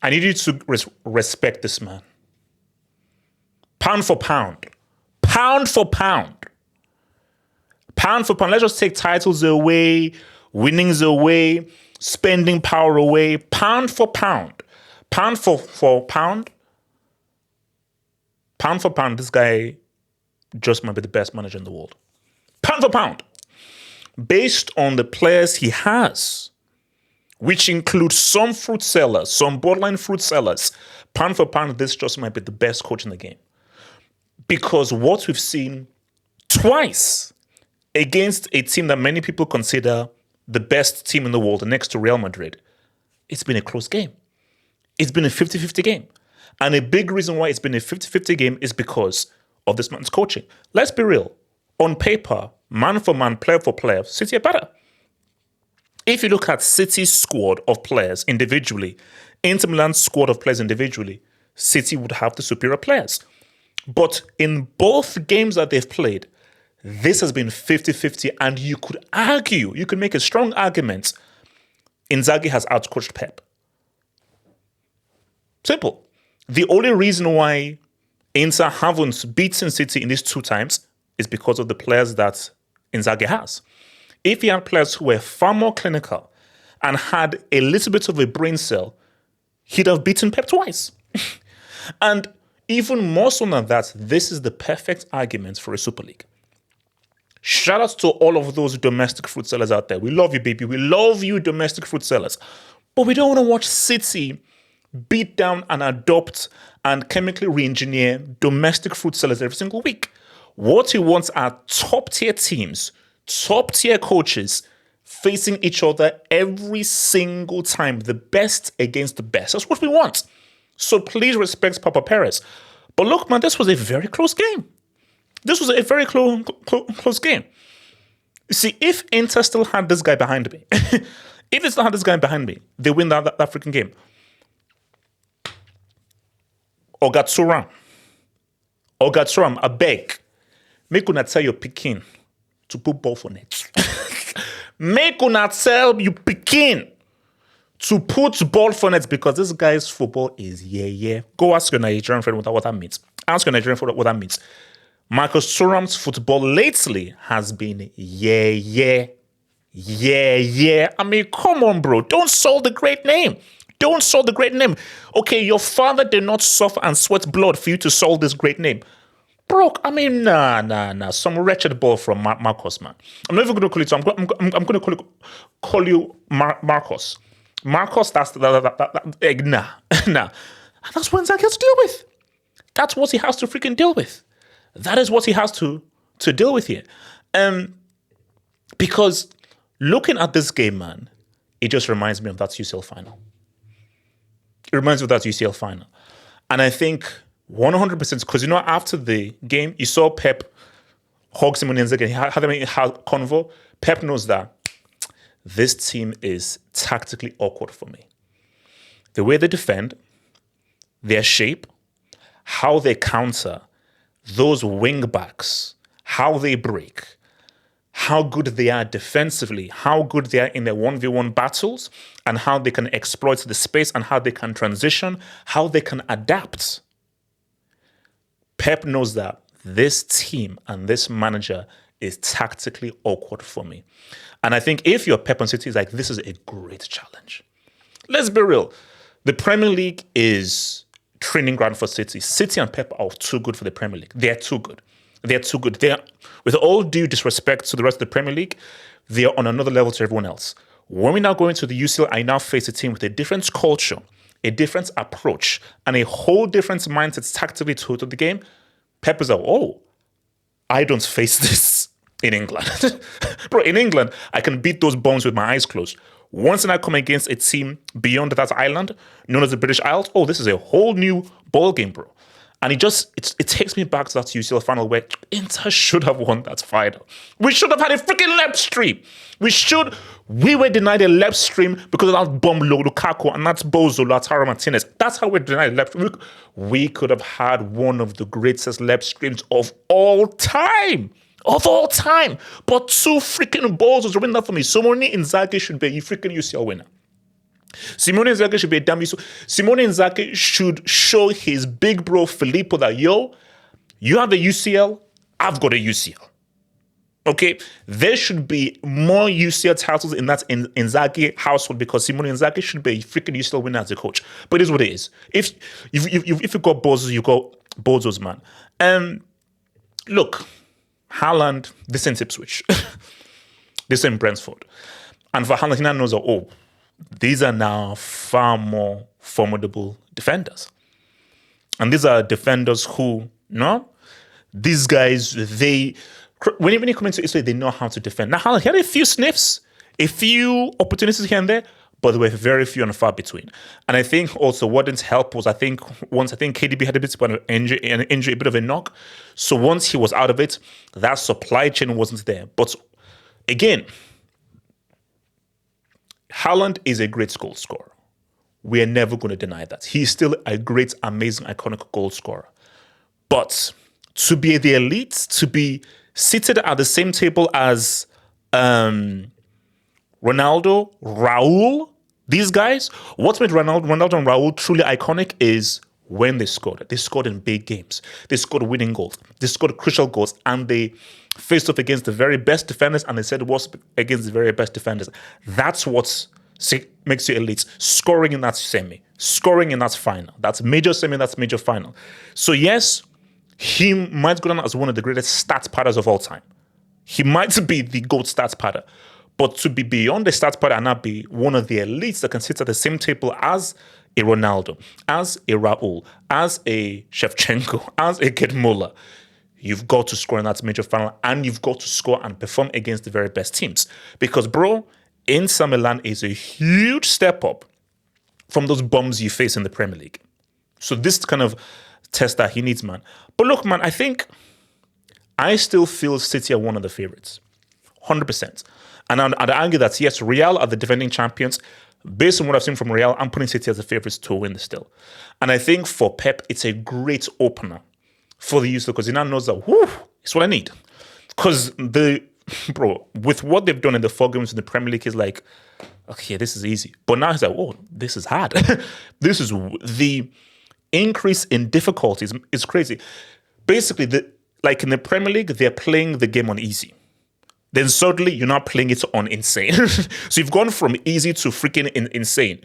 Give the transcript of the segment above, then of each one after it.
I need you to respect this man. Pound for pound. Pound for pound. Pound for pound. Let's just take titles away, winnings away, spending power away. Pound for pound. Pound for pound. Pound for pound, this guy just might be the best manager in the world. Pound for pound. Based on the players he has, which includes some fruit sellers, some borderline fruit sellers, pound for pound, this just might be the best coach in the game. Because what we've seen twice against a team that many people consider the best team in the world next to Real Madrid, it's been a close game. It's been a 50-50 game. And a big reason why it's been a 50-50 game is because of this man's coaching. Let's be real. On paper, man for man, player for player, City are better. If you look at City's squad of players individually, Inter Milan's squad of players individually, City would have the superior players. But in both games that they've played, this has been 50-50, and you could argue, you could make a strong argument, Inzaghi has outcoached Pep. Simple. The only reason why Inter haven't beaten City in these two times is because of the players that Inzaghi has. If he had players who were far more clinical and had a little bit of a brain cell, he'd have beaten Pep twice. And even more so than that, this is the perfect argument for a Super League. Shout out to all of those domestic fruit sellers out there. We love you, baby. We love you, domestic fruit sellers. But we don't want to watch City beat down and adopt and chemically re-engineer domestic fruit sellers every single week. What he wants are top-tier teams, top-tier coaches facing each other every single time, the best against the best. That's what we want. So please respect Papa Perez. But look, man, this was a very close game. This was a very close game. You see, if Inter still had this guy behind me, they win that freaking game. Oga Thuram, I beg, make una tell your pikin to put ball for net. Make una tell you pikin to put ball for net, because this guy's football is yeah. Go ask your Nigerian friend what that means. Ask your Nigerian friend what that means. Marcus Thuram's football lately has been yeah. I mean, come on, bro. Don't sell the great name. Okay, your father did not suffer and sweat blood for you to sell this great name. Bro, I mean, nah. Some wretched ball from Marcos, man. I'm not even going to call you. I'm going to call you Marcos. Marcos, nah. And that's what Inzaghi has to deal with. That's what he has to freaking deal with. That is what he has to deal with here. Because looking at this game, man, it just reminds me of that UCL final. And I think 100%, because, after the game, you saw Pep hug Simone Inzaghi, he had them in convo. Pep knows that this team is tactically awkward for me. The way they defend, their shape, how they counter, those wing backs, how they break, how good they are defensively, how good they are in their 1v1 battles, and how they can exploit the space and how they can transition, how they can adapt. Pep knows that this team and this manager is tactically awkward for me. And I think if you're Pep and City, it's like, this is a great challenge. Let's be real. The Premier League is training ground for City. City and Pep are too good for the Premier League. They're too good. With all due disrespect to the rest of the Premier League, they're on another level to everyone else. When we now go into the UCL, I now face a team with a different culture, a different approach, and a whole different mindset tactically to the game. Pep is like, I don't face this in England. Bro, in England, I can beat those bones with my eyes closed. Once I come against a team beyond that island, known as the British Isles, this is a whole new ball game, bro. And it takes me back to that UCL final where Inter should have won that final. We should have had a freaking left stream. We were denied a left stream because of that bomb Lukaku and that's Bozo, Lautaro Martinez. That's how we're denied left. We could have had one of the greatest left streams of all time. But two freaking balls was winning that for me. Simone Inzaghi should be a freaking UCL winner. Simone Inzaghi should be a damn useful. Simone Inzaghi should show his big bro Filippo that, yo, you have the UCL, I've got a UCL. Okay, there should be more UCL titles in that Inzaghi household because Simone Inzaghi should be a freaking UCL winner as a coach. But it is what it is. If you got Bozos, you got Bozos, man. Look, Haaland, this ain't Ipswich. This ain't Brentford. And for Haaland, he now knows that, oh, these are now far more formidable defenders. And these are defenders who, no, these guys, when you come into Italy, they know how to defend. Now, Haaland, he had a few sniffs, a few opportunities here and there, but there were very few and far between. And I think also what didn't help was, once KDB had a bit of an injury, a bit of a knock. So once he was out of it, that supply chain wasn't there. But again, Haaland is a great goal scorer. We are never going to deny that. He's still a great, amazing, iconic goal scorer. But to be the elite, to be seated at the same table as Ronaldo, Raul, these guys, what made Ronaldo and Raul truly iconic is when they scored. They scored in big games. They scored winning goals. They scored crucial goals, and they faced off against the very best defenders, and they said it was against the very best defenders. That's what makes you elite. Scoring in that semi, scoring in that final. That's major semi, that's major final. So yes, he might go down as one of the greatest stats padders of all time. He might be the GOAT stats padder. But to be beyond the stats padder and not be one of the elites that can sit at the same table as a Ronaldo, as a Raul, as a Shevchenko, as a Gerd Müller, you've got to score in that major final, and you've got to score and perform against the very best teams. Because, bro, Inter Milan is a huge step up from those bums you face in the Premier League. So this kind of test that he needs, man. But look, man, I still feel City are one of the favorites. 100%. And I'd argue that, yes, Real are the defending champions. Based on what I've seen from Real, I'm putting City as the favorites to win this still. And I think for Pep, it's a great opener for the user because he now knows that, whoo, it's what I need. Because with what they've done in the 4 games in the Premier League, he's like, okay, this is easy. But now he's like, oh, this is hard. This is the increase in difficulties is crazy. Basically, like in the Premier League, they're playing the game on easy. Then suddenly you're not playing it on insane. So you've gone from easy to freaking insane.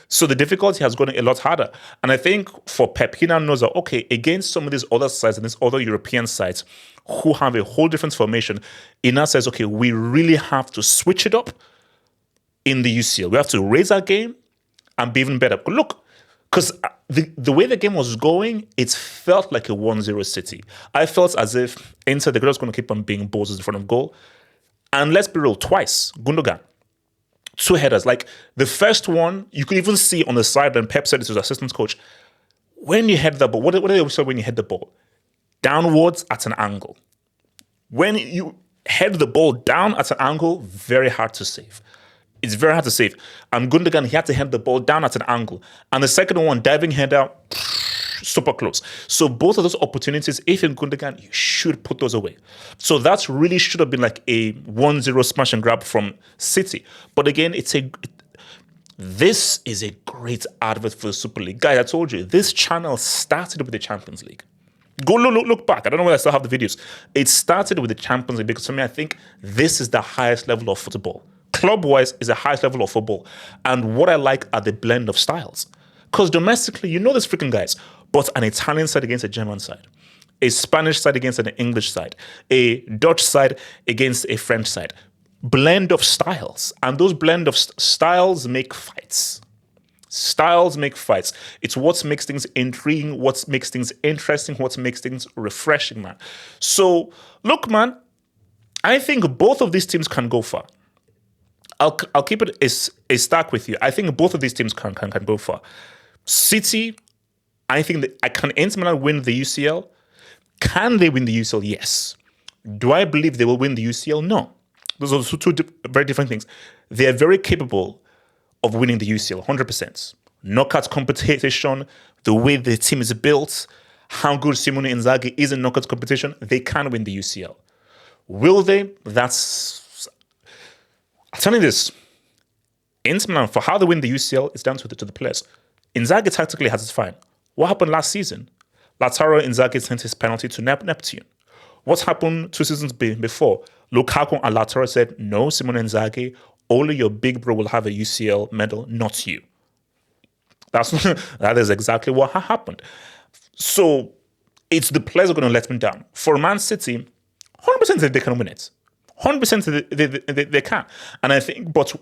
So the difficulty has gotten a lot harder. And I think for Pep, he now knows that, okay, against some of these other sides and these other European sides who have a whole different formation, he now says, okay, we really have to switch it up in the UCL. We have to raise our game and be even better. But look, because the way the game was going, it felt like a 1-0 City. I felt as if Inter, they're just going to keep on being balls in front of goal. And let's be real, twice, Gundogan, 2 headers. Like the first one, you could even see on the side when Pep said it to his assistant coach, when you head the ball, what do they always say when you head the ball? Downwards at an angle. When you head the ball down at an angle, very hard to save. It's very hard to save. And Gundogan, he had to head the ball down at an angle. And the second one, diving header, super close. So both of those opportunities, if in Gundogan, you should put those away. So that really should have been like a 1-0 smash and grab from City. But again, this is a great advert for the Super League. Guys, I told you, this channel started with the Champions League. Go look back. I don't know whether I still have the videos. It started with the Champions League because for me, I think this is the highest level of football. Club-wise is the highest level of football. And what I like are the blend of styles. Because domestically, you know these freaking guys, but an Italian side against a German side, a Spanish side against an English side, a Dutch side against a French side. Blend of styles. And those blend of styles make fights. Styles make fights. It's what makes things intriguing, what makes things interesting, what makes things refreshing, man. So, look, man, I think both of these teams can go far. I'll keep it a stack with you. I think both of these teams can go far. City, I think that can Inter Milan win the UCL? Can they win the UCL? Yes. Do I believe they will win the UCL? No. Those are two very different things. They are very capable of winning the UCL, 100%. Knockout competition, the way the team is built, how good Simone Inzaghi is in knockout competition, they can win the UCL. Will they? I'm telling you this. Inter Milan, for how they win the UCL, it's down to the players. Inzaghi tactically has it fine. What happened last season? Lautaro Inzaghi sent his penalty to Neptune. What happened 2 seasons before? Lukaku and Lautaro said, no, Simone Inzaghi, only your big bro will have a UCL medal, not you. That is exactly what happened. So it's the players are going to let me down. For Man City, 100% they can win it. 100% they can. And I think, but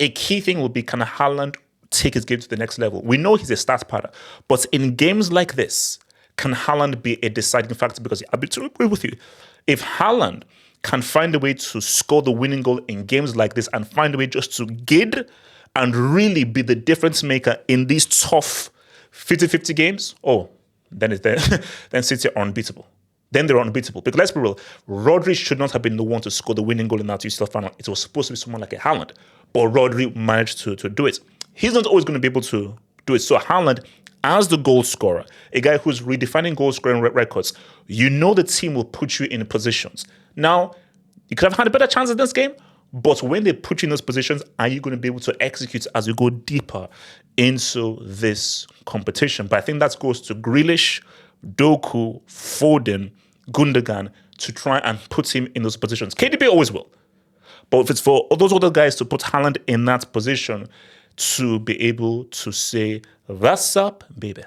a key thing will be, can Haaland take his game to the next level? We know he's a stat pattern, but in games like this, can Haaland be a deciding factor? Because I'll be to agree with you. If Haaland can find a way to score the winning goal in games like this and find a way just to guide and really be the difference maker in these tough 50-50 games, then City are unbeatable. Then they're unbeatable. Because let's be real, Rodri should not have been the one to score the winning goal in that UCL final. It was supposed to be someone like a Haaland. But Rodri managed to do it. He's not always going to be able to do it. So Haaland, as the goal scorer, a guy who's redefining goal scoring records, you know the team will put you in positions. Now, you could have had a better chance in this game, but when they put you in those positions, are you going to be able to execute as you go deeper into this competition? But I think that goes to Grealish, Doku, Foden, Gundogan to try and put him in those positions. KDB always will. But if it's for those other guys to put Haaland in that position to be able to say, that's up, baby.